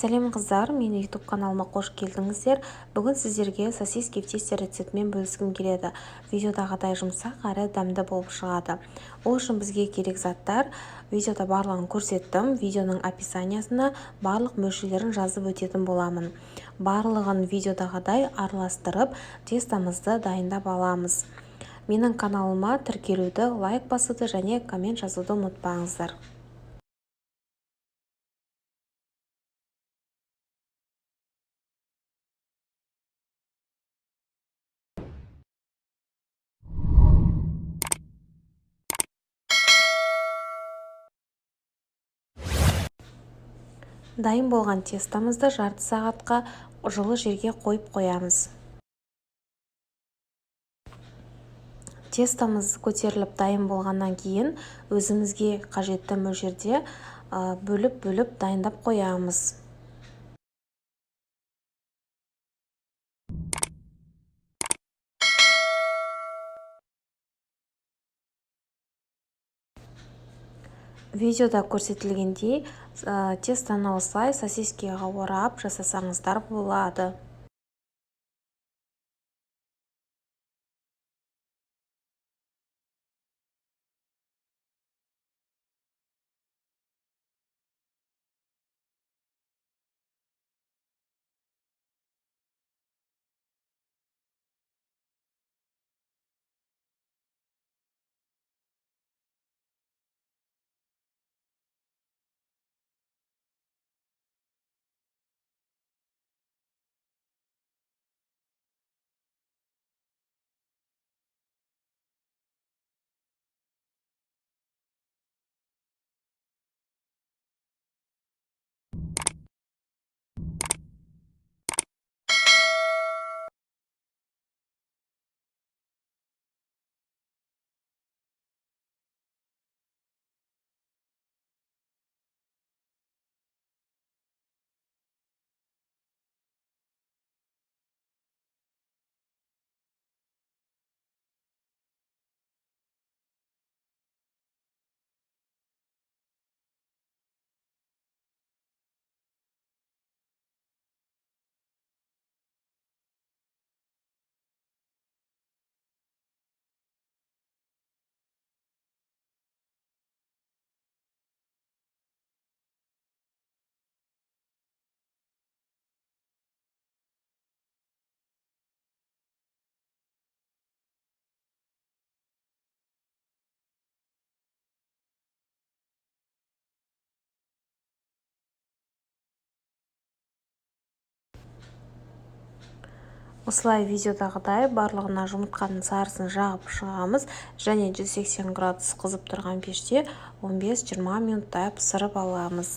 Сәлем қыздар, менің YouTube каналыма қош келдіңіздер. Бүгін сіздерге сосиски в тесте рецептімен бөліскім келеді. Видеодағыдай жұмсақ әрі дәмді болып шығады. Ол үшін бізге керек заттар. Видеода барлығын көрсеттім. Видеоның описаниясына барлық мөлшерлерін жазып өтетін боламын. Барлығын видеодағыдай араластырып, тестамызды дайындап аламыз. Менің каналыма тіркелуді, лайк басуды және коммент жазуды ұмытпаңыздар. Дайын болған тестамызды жарты сағатқа жылы жерге қойып қоямыз. Тестамыз көтеріліп дайын болғаннан кейін өзімізге қажетті мөлшерде бөліп дайындап қоямыз. Видеода көрсетілгендей тестаны осылай сосискиға орап жасасаңыздар болады. Осылай видеодағыдай барлығына жұмыртқаның сарысын жағып шығамыз және 180 градус қызып тұрған пеште 15-20 минуттай пісіріп аламыз.